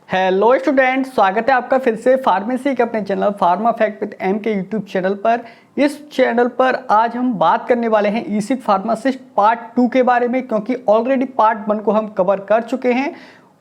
Hello student, स्वागत है आपका फिर से फार्मेसी के अपने channel pharma fact with M K YouTube channel पर। इस चैनल पर आज हम बात करने वाले हैं ईसिक फार्मासिस्ट पार्ट 2 के बारे में, क्योंकि ऑलरेडी पार्ट 1 को हम कवर कर चुके हैं।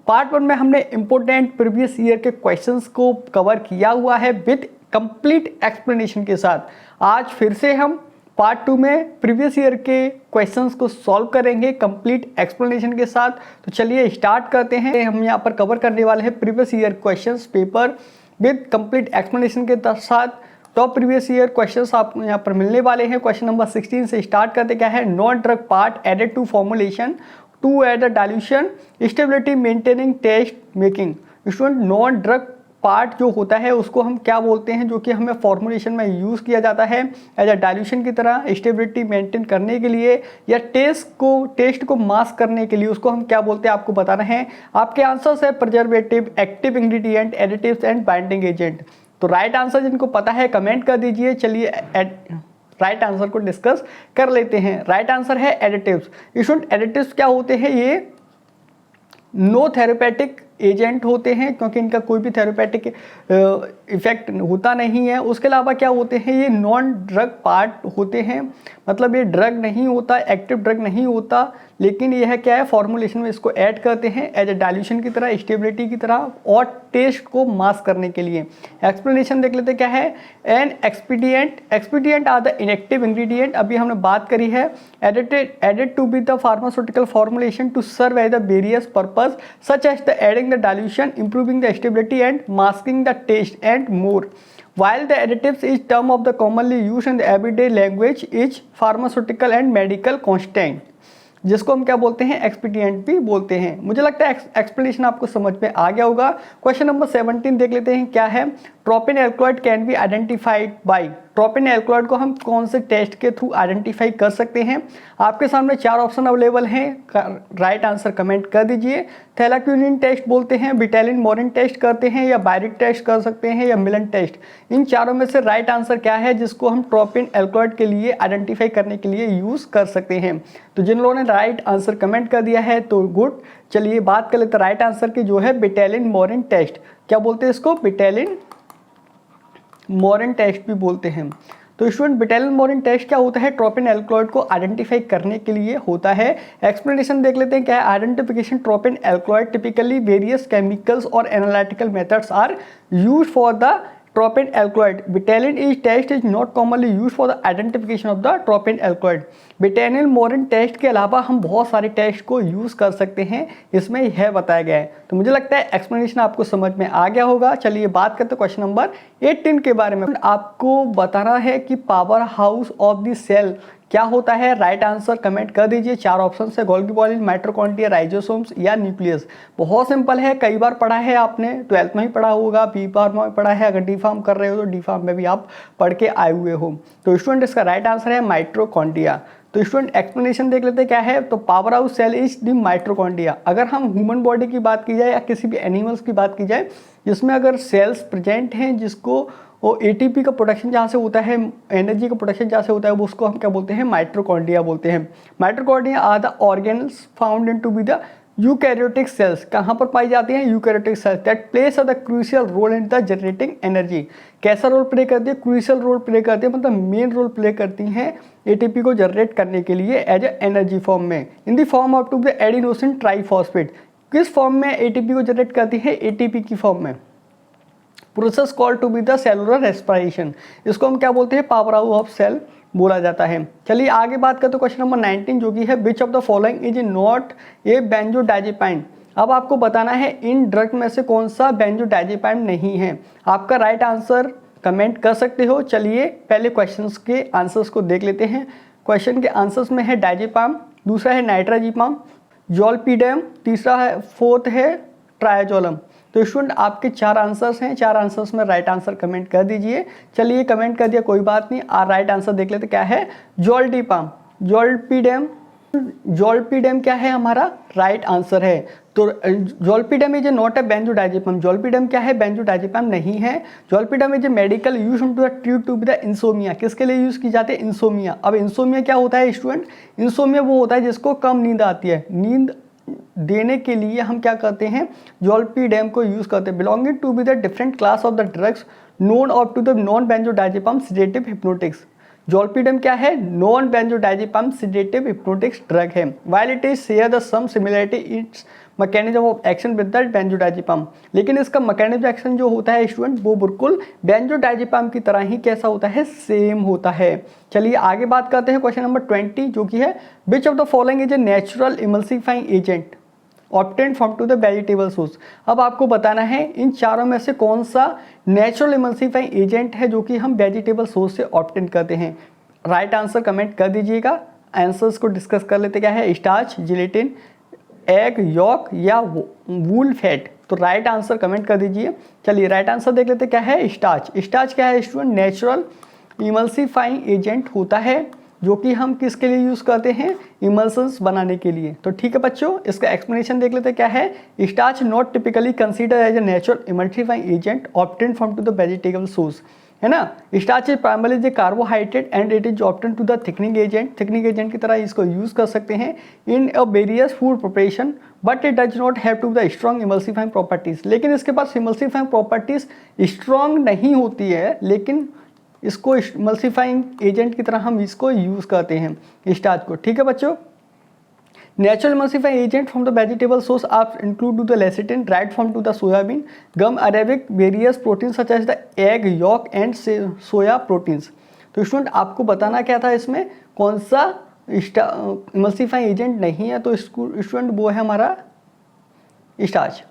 पार्ट 1 में हमने इंपॉर्टेंट प्रीवियस ईयर के क्वेश्चंस को कवर किया हुआ है विद कंप्लीट एक्सप्लेनेशन के साथ। आज फिर से हम पार्ट 2 में प्रीवियस ईयर के क्वेश्चंस को सॉल्व करेंगे कंप्लीट एक्सप्लेनेशन के साथ। तो चलिए स्टार्ट करते हैं। हम यहाँ पर कवर करने वाले हैं previous year questions paper with complete explanation के साथ। टॉप प्रीवियस ईयर क्वेश्चंस आपको यहाँ पर मिलने वाले हैं। क्वेश्चन नंबर 16 से स्टार्ट करते क्या है, non drug part added to formulation to aid the dilution stability maintaining test making. Student, non drug part जो होता है उसको हम क्या बोलते हैं, जो कि हमें फॉर्मुलेशन में यूज़ किया जाता है एज अ डाइल्यूशन की तरह स्टेबिलिटी मेंटेन करने के लिए या टेस्ट को मास्क करने के लिए, उसको हम क्या बोलते हैं आपको बताना है। आपके आंसर्स है preservative, active ingredient, additives and binding agent. तो राइट आंसर जिनको पता है कमेंट कर दीजिए। चलिए राइट आंसर को डिस्कस कर लेते हैं। राइट आंसर है एडिटिव्स। स्टूडेंट, एडिटिव्स क्या होते हैं, ये नो थेरेपेटिक एजेंट होते हैं क्योंकि इनका कोई भी थेरेपेटिक इफेक्ट होता नहीं है। उसके अलावा क्या होते हैं, ये नॉन ड्रग पार्ट होते हैं, मतलब ये ड्रग नहीं होता, एक्टिव ड्रग नहीं होता, लेकिन यह क्या है फॉर्मुलेशन में इसको ऐड करते हैं एज ए डाइल्यूशन की तरह, स्टेबिलिटी की तरह और टेस्ट को मास्क करने के लिए। एक्सप्लेनेशन देख लेते क्या है। An excipient are the inactive ingredient, अभी हमने बात करी है। Added to be the pharmaceutical formulation to serve as the various purpose such as the adding the dilution, improving the stability and masking the taste and more. While the additives is term of the commonly used in the everyday language is pharmaceutical and medical constant, जिसको हम क्या बोलते हैं, एक्सपीडिएंट भी बोलते हैं। मुझे लगता है एक्सप्लेनेशन आपको समझ में आ गया होगा। क्वेश्चन नंबर 17 देख लेते हैं क्या है। Tropine alkaloid can be identified by, tropine alkaloid को हम कौन से टेस्ट के थ्रू आइडेंटिफाई कर सकते हैं। आपके सामने 4 ऑप्शन अवेलेबल हैं, राइट आंसर कमेंट कर दीजिए। थैलाक्यूनिन टेस्ट बोलते हैं, बिटैलिन मोरिन टेस्ट करते हैं, या बायरिक टेस्ट कर सकते हैं, या मिलन टेस्ट। इन चारों में से राइट आंसर क्या है जिसको हम ट्रोपिन एल्कलॉइड के लिए आइडेंटिफाई करने के लिए यूज़ कर सकते हैं। तो जिन लोगों ने राइट आंसर कमेंट कर दिया है तो गुड। चलिए बात कर लेते हैं राइट आंसर की, जो है बिटैलिन मोरिन टेस्ट। क्या बोलते हैं इसको, बिटैलिन मोरिन टेस्ट भी बोलते हैं। तो स्टूडेंट, बिटैलिन मोरिन टेस्ट क्या होता है, ट्रोपिन एल्कलॉइड को आइडेंटिफाई करने के लिए होता है। एक्सप्लेनेशन देख लेते हैं क्या है। Identification tropine alkaloid typically various chemicals और analytical methods are use for the tropin alkaloid. Bitalin test is not commonly used for the identification of the tropin alkaloid. Vitali Morin test के अलावा हम बहुत सारे टेस्ट को use कर सकते हैं, इसमें यह बताया गया है। तो मुझे लगता है एक्सप्लेनेशन आपको समझ में आ गया होगा। चलिए बात करते हैं क्वेश्चन नंबर 18 के बारे में। आपको बताना है कि power house of the cell क्या होता है। राइट आंसर कमेंट कर दीजिए। 4 ऑप्शन है, गोल्गी बॉलिन, माइटोकॉन्ड्रिया, राइजोसोम्स या न्यूक्लियस। बहुत सिंपल है, कई बार पढ़ा है आपने, 12th में ही पढ़ा होगा, बी फार्म में पढ़ा है, अगर डी फार्म कर रहे हो तो डी फार्म में भी आप पढ़ के आए हुए हो। तो स्टूडेंट, इसका राइट आंसर है माइटोकॉन्ड्रिया। तो स्टूडेंट, एक्सप्लेनेशन देख लेते क्या है। तो power house cell is the mitochondria. अगर हम ह्यूमन बॉडी की बात की जाए या किसी भी एनिमल्स की बात की जाए जिसमें अगर सेल्स प्रेजेंट हैं जिसको वो एटीपी का प्रोडक्शन जहाँ से होता है, एनर्जी का प्रोडक्शन जहाँ से होता है, वो उसको हम क्या बोलते हैं, माइटोकॉन्ड्रिया बोलते हैं। Mitochondria are the organs found in to be the eukaryotic cells. कहाँ पर पाई जाती हैं, eukaryotic cells that place the crucial role in the generating energy. कैसा रोल प्ले करती है, क्रूशियल रोल प्ले करती है, मतलब मेन रोल प्ले करती हैं एटीपी को जनरेट करने के लिए एज ए एनर्जी फॉर्म में, in the form of to the adenosine triphosphate. किस फॉर्म में एटीपी को जनरेट करती है, एटीपी की फॉर्म में। Process called to be the cellular respiration. इसको हम क्या बोलते हैं, पावर हाउस ऑफ सेल बोला जाता है। चलिए आगे बात करते हैं क्वेश्चन नंबर 19, जो कि है which of the following is not a benzodiazepine. अब आपको बताना है इन ड्रग में से कौन सा बेंजोडाइजेपाइन नहीं है। आपका राइट आंसर कमेंट कर सकते हो। चलिए पहले क्वेश्चंस के आंसर्स को देख लेते हैं। क्वेश्चन के आंसर्स में है डाइजेपाम, दूसरा है नाइट्राजिपाम, जोलपीडेम, तीसरा है, फोर्थ है ट्रायाजोलम। तो स्टूडेंट, आपके 4 आंसर्स हैं, 4 आंसर्स में राइट आंसर कमेंट कर दीजिए। चलिए कमेंट कर दिया, कोई बात नहीं। राइट आंसर देख लेते क्या है, जोल्डिपाम, जोल्पीडेम। जोल्पीडेम क्या है, हमारा राइट आंसर है। तो जोल्पीडेम इज नॉट ए बेंजोडाइजेपाम। जोल्पीडेम क्या है, बेंजोडाइजेपाम नहीं है। Zolpidem is a medical use to treat to the insomnia. किसके लिए यूज की जाती है, इंसोमिया। अब इंसोमिया क्या होता है स्टूडेंट, इंसोमिया वो होता है जिसको कम नींद आती है, नींद देने के लिए हम क्या करते हैं, ज़ोलपीडेम को यूज़ करते हैं। Belonging to be the different class of the drugs known up to the non benzodiazepine sedative hypnotics. Zolpidem क्या है, non benzodiazepine sedative hypnotics drug है। While it is share the some similarity its mechanism of action with the benzodiazepine, लेकिन इसका mechanism action जो होता है student वो बिल्कुल बेंजोडाइजेपिम की तरह ही कैसा होता है, सेम होता है। चलिए आगे बात करते हैं क्वेश्चन नंबर 20 जो कि है which of the following is a natural emulsifying agent obtain from to the vegetable source. अब आपको बताना है इन चारों में से कौन सा नेचुरल इमल्सिफाइंग एजेंट है जो कि हम वेजिटेबल सोर्स से ऑब्टेन करते हैं। राइट आंसर कमेंट कर दीजिएगा। आंसर्स को डिस्कस कर लेते, क्या है, स्टार्च, जिलेटिन, एग यॉक या वूल फैट। तो राइट आंसर कमेंट कर दीजिए। चलिए राइट आंसर देख लेते, क्या है, स्टार्च। स्टार्च क्या है स्टूडेंट, नेचुरल इमल्सिफाइंग एजेंट होता है जो कि हम किसके लिए यूज़ करते हैं, इमल्सन्स बनाने के लिए। तो ठीक है बच्चों, इसका एक्सप्लेनेशन देख लेते, क्या है, starch not typically consider as a natural emulsifying agent obtain from to the vegetable source, है ना। Starch is primarily the carbohydrate and it is obtain to the thickening agent, thickening agent की तरह इसको use कर सकते हैं in a various food preparation, but it does not have to the strong emulsifying properties. लेकिन इसके पास emulsifying properties strong नहीं होती है, लेकिन इसको इमल्सिफाइंग एजेंट की तरह हम इसको यूज़ करते हैं स्टार्च को। ठीक है बच्चों, natural emulsifying agent from the vegetable source are include to the lecithin right from to the soybean, gum, arabic, various protein such as the egg yolk and soya proteins. तो student आपको बताना क्या था, इसमें कौन सा इमल्सिफाइंग एजेंट नहीं है, तो स्टूडेंट वो है हमारा स्टार्च।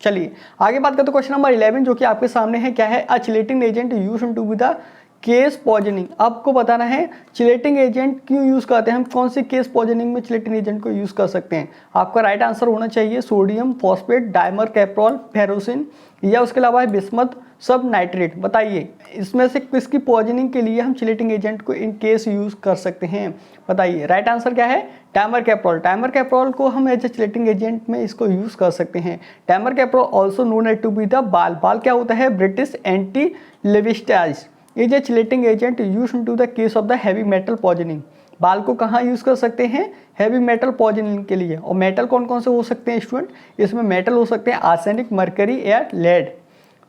चलिए आगे बात करते हैं क्वेश्चन नंबर 11 जो कि आपके सामने है, क्या है, a chelating agent used to be the case poisoning. आपको बताना है चिलेटिंग एजेंट क्यों यूज़ करते हैं, हम कौन से केस पॉइजनिंग में चिलेटिंग एजेंट को यूज़ कर सकते हैं। आपका राइट आंसर होना चाहिए सोडियम फॉस्फेट, डाइमर कैप्रोल, फेरोसिन या उसके अलावा बिस्मथ सब नाइट्रेट। बताइए इसमें से किसकी पॉइजनिंग के लिए हम चिलेटिंग एजेंट को इन केस यूज़ कर सकते हैं। बताइए राइट आंसर क्या है, डाइमर कैप्रोल। डाइमर कैप्रोल को हम एज ए चिलेटिंग एजेंट में इसको यूज़ कर सकते हैं। Dimercaprol also known as to be the BAL. BAL क्या होता है, British anti Lewisite is a chelating agent use to the case of the heavy metal poisoning. BAL को कहाँ यूज़ कर सकते हैं, हैवी मेटल पॉइजनिंग के लिए। और मेटल कौन कौन से हो सकते हैं स्टूडेंट, इसमें मेटल हो सकते हैं आर्सेनिक, मरकरी या लेड।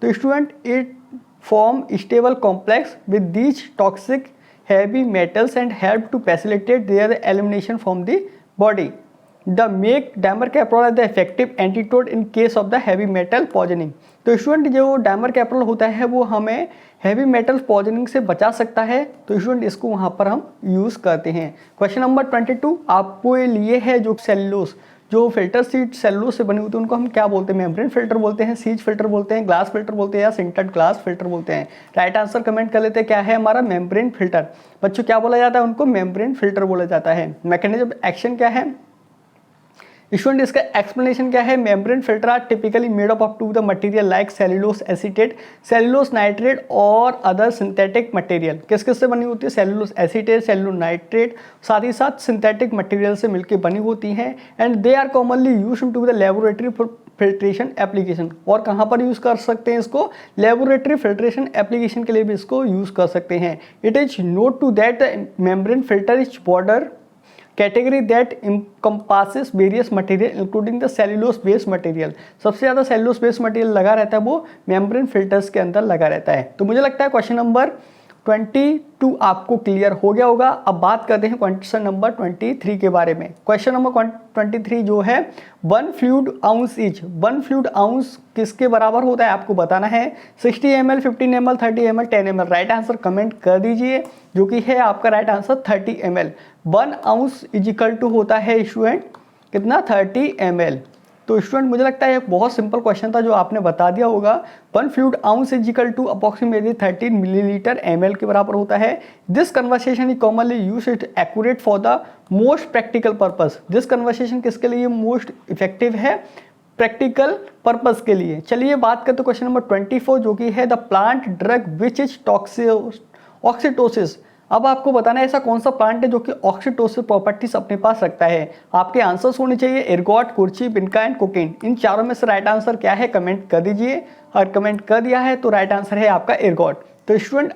तो student it form stable complex with these toxic heavy metals and help to facilitate their elimination from the body. The make dimercaprol as the effective antidote in case of the heavy metal poisoning. तो student जो dimercaprol होता है वो हमें heavy metal poisoning से बचा सकता है, तो स्टूडेंट इसको वहाँ पर हम यूज़ करते हैं। क्वेश्चन नंबर 22 आपको लिए है जो सेलुलोस, जो फिल्टर सीट सेलुलोस से बनी होती है उनको हम क्या बोलते हैं, मेम्ब्रेन फिल्टर बोलते हैं, सीज फिल्टर बोलते हैं, ग्लास फिल्टर बोलते हैं या सिंटेड ग्लास फिल्टर बोलते हैं। राइट आंसर कमेंट कर लेते हैं, क्या है हमारा मेम्ब्रेन फिल्टर। बच्चों क्या बोला जाता है, उनको मेम्ब्रेन फिल्टर बोला जाता है। मैकेनिज्म एक्शन क्या है स्टूडेंट, इसका एक्सप्लेनेशन क्या है, membrane filter are typically made up to the material like cellulose acetate, cellulose nitrate और अदर सिंथेटिक मटेरियल। किस किस से बनी होती है, सेलुलोस एसीटेट, सेलुलोस नाइट्रेट, साथ ही साथ सिंथेटिक मटेरियल से मिलकर बनी होती हैं। And they are commonly used to the laboratory filtration application. और कहाँ पर यूज़ कर सकते हैं इसको, लेबोरेटरी फिल्ट्रेशन एप्लीकेशन के लिए भी इसको यूज़ कर सकते हैं। It is note to that membrane filter is border category that encompasses various material including the cellulose based material. सबसे ज़्यादा सेलुलोस बेस्ड मटेरियल लगा रहता है वो मेम्ब्रेन फिल्टर्स के अंदर लगा रहता है। तो मुझे लगता है क्वेश्चन नंबर 22 आपको क्लियर हो गया होगा। अब बात करते हैं क्वेश्चन नंबर 23 के बारे में। क्वेश्चन नंबर 23 जो है 1 fluid ounce is, 1 fluid ounce किसके बराबर होता है आपको बताना है, 60 ml, 15 ml, 30 ml, 10 ml। Right answer comment कर दीजिए जो कि है आपका right answer 30 ml। 1 ounce is equal to होता है स्टूडेंट कितना, 30 ml। तो स्टूडेंट मुझे लगता है एक बहुत सिंपल क्वेश्चन था जो आपने बता दिया होगा। 1 fluid ounce is equal to approximately 13 millilitre ml के बराबर होता है। This conversation is commonly use it accurate for the most practical purpose. This conversation किसके लिए मोस्ट इफेक्टिव है, प्रैक्टिकल पर्पस के लिए। चलिए बात करते हैं क्वेश्चन नंबर 24 जो कि है the plant drug which is oxytocic. अब आपको बताना है ऐसा कौन सा प्लांट है जो कि ऑक्सीटोसिस प्रॉपर्टीज अपने पास रखता है। आपके आंसर्स होने चाहिए एर्गोट, कुर्ची, बिनका एंड कोकेन। इन चारों में से राइट आंसर क्या है कमेंट कर दीजिए, और कमेंट कर दिया है तो राइट आंसर है आपका एर्गोट। तो स्टूडेंट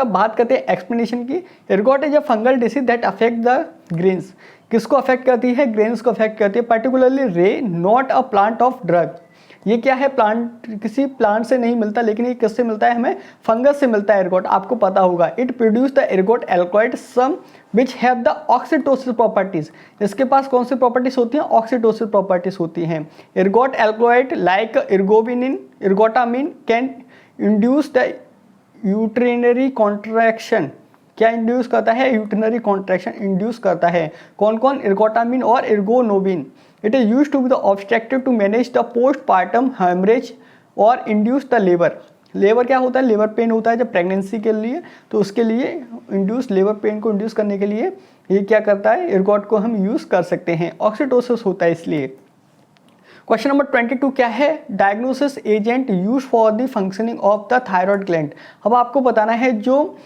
अब बात करते हैं एक्सप्लेनेशन की। Ergot is a fungal disease that affect the grains. किसको अफेक्ट करती है, ग्रेन्स को अफेक्ट करती है, पर्टिकुलरली रे not a plant of drug. ये क्या है, प्लांट, किसी प्लांट से नहीं मिलता, लेकिन ये किससे मिलता है, हमें फंगस से मिलता है एर्गोट, आपको पता होगा। इट प्रोड्यूस द एर्गोट एल्कोइड some which have the oxytocic properties. इसके पास कौन सी प्रॉपर्टीज होती हैं, ऑक्सीटोसिस प्रॉपर्टीज होती हैं। एर्गोट एल्कोइड like ergonovine, ergotamine can induce the uterine contraction. क्या इंड्यूस करता है, यूट्रिनरी कॉन्ट्रैक्शन इंड्यूस करता है। कौन कौन, इर्गोटामिन और ergonovine. It is used to be the obstructive to manage the postpartum haemorrhage और इंड्यूस द लेबर। लेबर क्या होता है, लेबर पेन होता है जब प्रेगनेंसी के लिए, तो उसके लिए इंड्यूस, लेबर पेन को इंड्यूस करने के लिए ये क्या करता है, एर्गोट को हम यूज़ कर सकते हैं। ऑक्सीटोसिस होता है इसलिए। क्वेश्चन नंबर 22 क्या है, diagnosis agent use for the functioning of the thyroid gland. अब आपको बताना है जो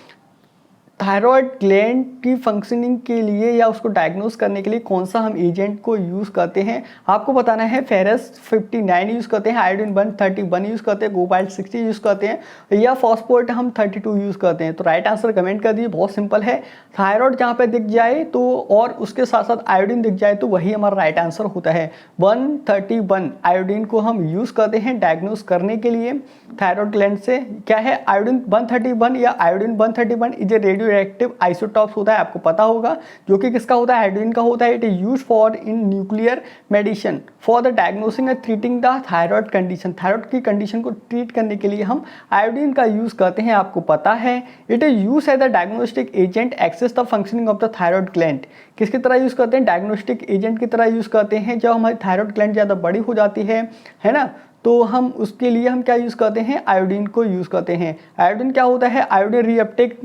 थायराइड ग्लैंड की फंक्शनिंग के लिए या उसको डायग्नोस करने के लिए कौन सा हम एजेंट को यूज़ करते हैं। आपको बताना है फेरस 59 यूज़ करते हैं, आयोडीन 131 यूज़ करते हैं, गोबाल्ट 60 यूज़ करते हैं, या फॉस्फोरेट हम 32 यूज़ करते हैं। तो राइट आंसर कमेंट कर दीजिए, बहुत सिंपल है। थायराइड जहाँ पे दिख जाए तो और उसके साथ साथ आयोडीन दिख जाए तो वही हमारा राइट आंसर होता है। 131 आयोडीन को हम यूज़ करते हैं डायग्नोस करने के लिए थायराइड ग्लैंड से। क्या है, आयोडीन 131 या iodine 131 is a radio active isotopes होता है, आपको पता होगा, जो कि किसका होता है, आयोडीन का होता है। It is used for in nuclear medicine for the diagnosing and treating the thyroid condition. Thyroid की कंडीशन को ट्रीट करने के लिए हम आयोडीन का यूज करते हैं, आपको पता है। It is use as the diagnostic agent access the functioning of the thyroid gland. किसकी तरह यूज करते हैं, डायग्नोस्टिक एजेंट की तरह यूज करते हैं। जब हमारी थायराइड ग्लैंड ज़्यादा बड़ी हो जाती है ना, तो हम उसके लिए हम क्या यूज़ करते हैं, आयोडीन को यूज़ करते हैं। आयोडीन क्या होता है, आयोडीन रीअपटेक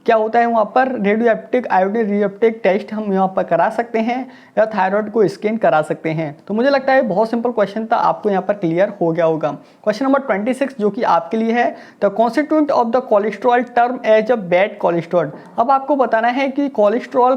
क्या होता है, वहाँ पर radio active iodine reuptake test हम यहाँ पर करा सकते हैं या थायराइड को स्कैन करा सकते हैं। तो मुझे लगता है बहुत सिंपल क्वेश्चन था, आपको यहाँ पर क्लियर हो गया होगा। क्वेश्चन नंबर 26 जो कि आपके लिए है, the constituent of the cholesterol term as a bad cholesterol. अब आपको बताना है कि कोलेस्ट्रॉल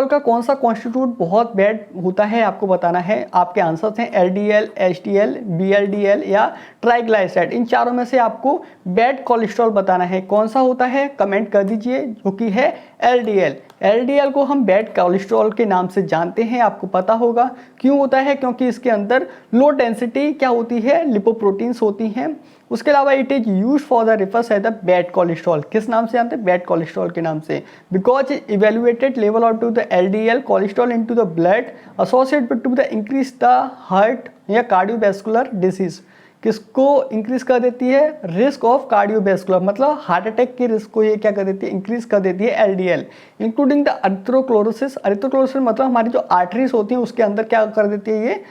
का कौन सा कॉन्स्टिट्यूट बहुत बैड होता है, आपको बताना है। आपके आंसर्स हैं एलडीएल, एचडीएल, बीएलडीएल या ट्राइग्लाइसराइड। इन चारों में से आपको बैड कोलेस्ट्रॉल बताना है, कौन सा होता है, कमेंट कर दीजिए, जो कि है एलडीएल। एलडीएल को हम बैड कोलेस्ट्रॉल के नाम से जानते हैं, आपको पता होगा क्यों होता है, क्योंकि इसके अंदर लो डेंसिटी क्या होती है, लिपोप्रोटीन्स होती हैं। उसके अलावा it is use for the refers as the bad cholesterol. किस नाम से जानते हैं, बैड कोलेस्ट्रॉल के नाम से। Because evaluated level of to the LDL cholesterol into the blood associated to the increase the heart या कार्डियोवैस्कुलर डिसीज। किसको इंक्रीज कर देती है, रिस्क ऑफ कार्डियोवैस्कुलर, मतलब हार्ट अटैक के रिस्क को ये क्या कर देती है, इंक्रीज कर देती है LDL. Including the atherosclerosis. Atherosclerosis मतलब हमारी जो आर्टरीज होती हैं उसके अंदर क्या कर देती है, ये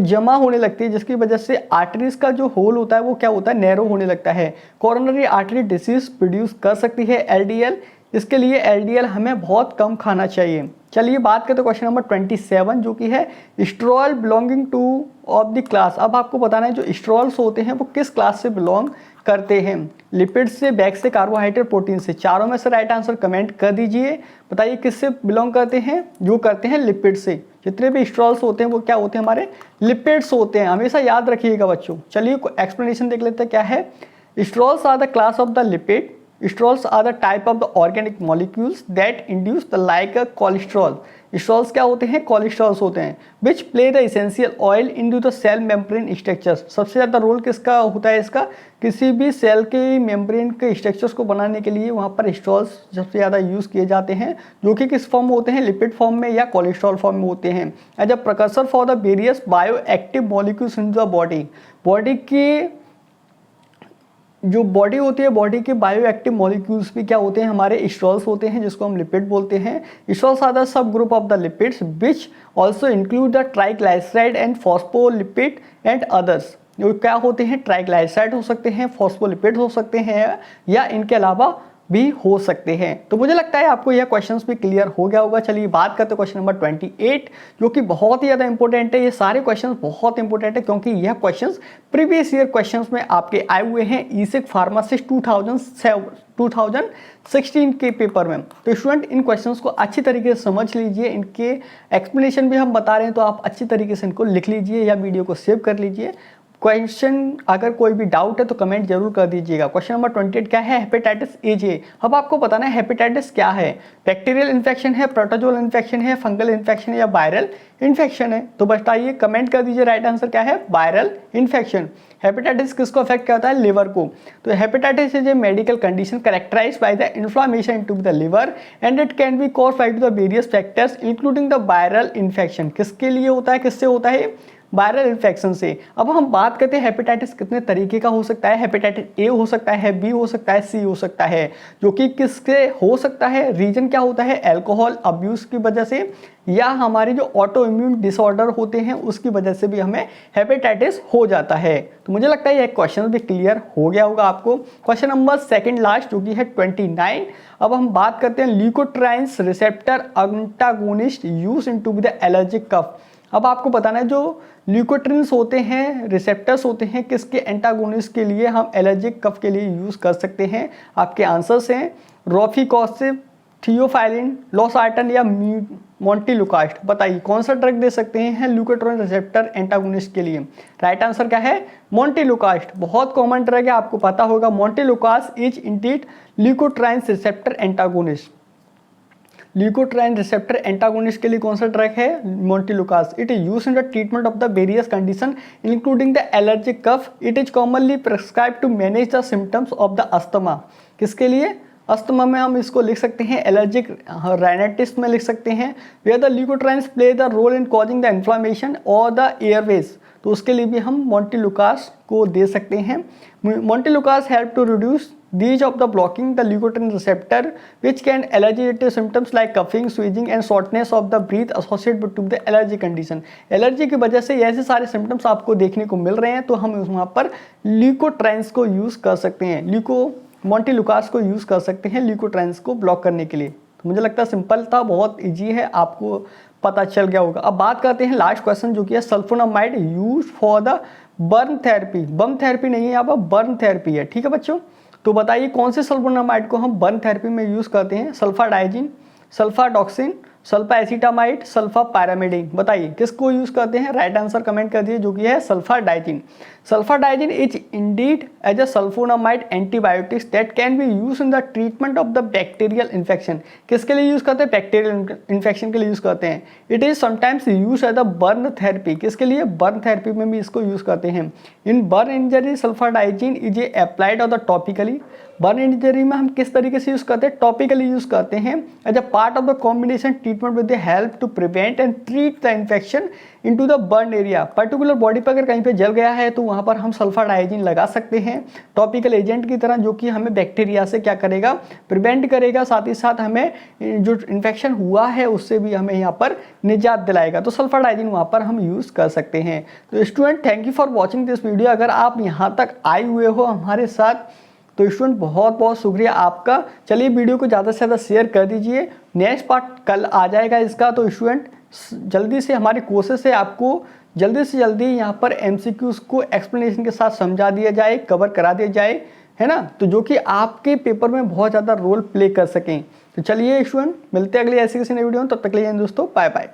जमा होने लगती है, जिसकी वजह से आर्टरीज का जो होल होता है वो क्या होता है, नैरो होने लगता है। कोरोनरी आर्टरी डिसीज प्रोड्यूस कर सकती है एलडीएल। इसके लिए एलडीएल हमें बहुत कम खाना चाहिए। चलिए बात करते हैं क्वेश्चन नंबर 27 जो कि है stroll belonging two of the class. अब आपको बताना है जो स्ट्रॉल्स होते हैं वो किस क्लास से बिलोंग करते हैं, लिपिड से, बैक से, कार्बोहाइड्रेट, प्रोटीन से। चारों में से राइट आंसर कमेंट कर दीजिए, बताइए किससे बिलोंग करते हैं, जो करते हैं लिपिड से। जितने भी स्ट्रॉल्स होते हैं वो क्या होते हैं, हमारे लिपिड्स होते हैं, हमेशा याद रखिएगा बच्चों। चलिए एक्सप्लेनेशन देख लेते हैं क्या है। Sterols are the class of the lipid. Strols are the type of the organic molecules that induce the like a cholesterol. Strols क्या होते हैं, कोलेस्ट्रॉल्स होते हैं, which play the essential oil into the cell membrane structures. सबसे ज़्यादा role किसका होता है इसका, किसी भी सेल के मेम्ब्रेन के स्ट्रक्चर्स को बनाने के लिए वहाँ पर स्ट्रॉल्स सबसे ज़्यादा यूज़ किए जाते हैं, जो कि किस फॉर्म में होते हैं, लिपिड फॉर्म में या कोलेस्ट्रॉल फॉर्म में होते हैं। As a precursor for the various bio active molecules in the body. Body की जो बॉडी होती है, बॉडी के बायो एक्टिव मॉलिक्यूल्स भी क्या होते हैं, हमारे स्ट्रॉल्स होते हैं, जिसको हम लिपिड बोलते हैं। Sterols are the sub group of the lipids which also include the triglyceride and phospholipid and others. जो क्या होते हैं, ट्राइग्लाइसराइड हो सकते हैं, फॉस्फोलिपिड हो सकते हैं, या इनके अलावा भी हो सकते हैं। तो मुझे लगता है आपको यह क्वेश्चंस भी क्लियर हो गया होगा। चलिए बात करते हैं क्वेश्चन नंबर 28 जो कि बहुत ही ज़्यादा इंपॉर्टेंट है। ये सारे क्वेश्चंस बहुत इंपॉर्टेंट है क्योंकि यह क्वेश्चंस प्रीवियस ईयर क्वेश्चंस में आपके आए हुए हैं ईसिक फार्मासिस्ट 2016 के पेपर में। तो स्टूडेंट इन क्वेश्चंस को अच्छी तरीके से समझ लीजिए, इनके एक्सप्लेनेशन भी हम बता रहे हैं तो आप अच्छी तरीके से इनको लिख लीजिए या वीडियो को सेव कर लीजिए। क्वेश्चन अगर कोई भी डाउट है तो कमेंट जरूर कर दीजिएगा। क्वेश्चन नंबर 28 क्या है, हेपेटाइटिस ए जे। अब आपको बताना है हेपेटाइटिस क्या है, बैक्टीरियल इन्फेक्शन है, प्रोटोजोल इन्फेक्शन है, फंगल इन्फेक्शन है या वायरल इन्फेक्शन है। तो बताइए, कमेंट कर दीजिए, राइट आंसर क्या है, वायरल इन्फेक्शन। हेपेटाइटिस किसको अफेक्ट करता है, लिवर को। तो hepatitis is a medical condition characterized by the inflammation into the liver and it can be caused by the various factors including the viral infection. किसके लिए होता है, किससे होता है, वायरल इन्फेक्शन से। अब हम बात करते हैं हेपेटाइटिस कितने तरीके का हो सकता है। हेपेटाइटिस ए हो सकता है, बी हो सकता है, सी हो सकता है। जो कि किसके हो सकता है, रीजन क्या होता है, अल्कोहल अब्यूज की वजह से या हमारे जो ऑटो इम्यून डिसऑर्डर होते हैं उसकी वजह से भी हमें हेपेटाइटिस हो जाता है। तो मुझे लगता है यह क्वेश्चन भी क्लियर हो गया होगा आपको। क्वेश्चन नंबर सेकंड लास्ट जो कि है 29। अब हम बात करते हैं leukotrienes receptor antagonist use into the allergic cough. अब आपको बताना है जो ल्यूकोट्रिन्स होते हैं, रिसेप्टर्स होते हैं, किसके एंटागोनिस्ट के लिए हम एलर्जिक कफ के लिए यूज़ कर सकते हैं। आपके आंसर्स हैं रोफिकॉसिब, थियोफाइलिन, लॉसार्टन या मोंटिलुकास्ट। बताइए कौन सा ड्रग दे सकते हैं ल्यूकोट्रिन रिसेप्टर एंटागोनिस्ट के लिए। राइट आंसर क्या है, मोंटिलुकास्ट। बहुत कॉमन ड्रग है, आपको पता होगा। Montelukast is indeed leukotrienes receptor antagonist. Leukotriene receptor antagonist के लिए कौन सा ड्रग है, montelukast. It is used in the treatment of the various condition including the allergic cough. It is commonly prescribe to manage the symptoms of the asthma. किसके लिए, asthma में हम इसको लिख सकते हैं, एलर्जिक राइनाइटिस में लिख सकते हैं। Where the leukotrienes play the role in causing the inflammation और द एयरवेज। तो उसके लिए भी हम मोंटिलुकास को दे सकते हैं। Montelukast help to reduce these of the blocking the leukotriene receptor which can allergy symptoms like coughing, sneezing and shortness of the breath associated with the allergy condition। Allergy की वजह से ऐसे सारे सिम्टम्स आपको देखने को मिल रहे हैं, तो हम वहाँ पर ल्यूकोट्राइन्स को यूज़ कर सकते हैं, मोंटिलुकास को यूज़ कर सकते हैं ल्यूकोट्राइन्स को ब्लॉक करने के लिए। तो मुझे लगता है सिंपल था, बहुत ईजी है, आपको पता चल गया होगा। अब बात करते हैं लास्ट क्वेश्चन जो कि है sulfonamide use for the burn therapy. Bum therapy नहीं है, यहाँ पर बर्न थेरेपी है, ठीक है बच्चों। तो बताइए कौन से सल्फोनामाइड को हम बर्न थेरेपी में यूज़ करते हैं, सल्फाडाइजिन, सल्फाडॉक्सिन, सल्फा एसिटामाइड, सल्फा पैरामिडिन। बताइए किसको यूज़ करते हैं, राइट आंसर कमेंट कर दिए, जो कि है sulfadiazine. Sulfadiazine is indeed as a sulfonamide antibiotics that can be use in the treatment of the bacterial infection. किसके लिए यूज़ करते हैं, बैक्टीरियल इन्फेक्शन के लिए यूज़ करते हैं। It is sometimes use as a burn therapy. किसके लिए, बर्न थेरेपी में भी इसको यूज़ करते हैं। In burn injury sulfadiazine is a applied और द टॉपिकली। बर्न इंजरी में हम किस तरीके से यूज़ करते हैं, टॉपिकली यूज़ करते हैं as a part of the combination treatment with the help to prevent and treat the infection into the burn area. Particular body पर अगर कहीं पे जल गया है तो वहाँ पर हम सल्फाडाइजिन लगा सकते हैं टॉपिकल एजेंट की तरह, जो कि हमें बैक्टीरिया से क्या करेगा, प्रिवेंट करेगा, साथ ही साथ हमें जो इन्फेक्शन हुआ है उससे भी हमें यहाँ पर निजात दिलाएगा। तो सल्फाडाइजिन वहाँ पर हम यूज़ कर सकते हैं। तो student thank you for watching this video. अगर आप यहाँ तक आए हुए हो हमारे साथ तो स्टूडेंट बहुत बहुत शुक्रिया आपका। चलिए वीडियो को ज़्यादा से ज़्यादा शेयर कर दीजिए। नेक्स्ट पार्ट कल आ जाएगा इसका। तो स्टूडेंट जल्दी से, हमारी कोशिश है आपको जल्दी से जल्दी यहाँ पर MCQs को एक्सप्लेनेशन के साथ समझा दिया जाए, कवर करा दिया जाए, है ना, तो जो कि आपके पेपर में बहुत ज़्यादा रोल प्ले कर सकें। तो चलिए स्टूडेंट मिलते हैं अगली ऐसी किसी नई वीडियो में, तब तक के लिए दोस्तों बाय बाय।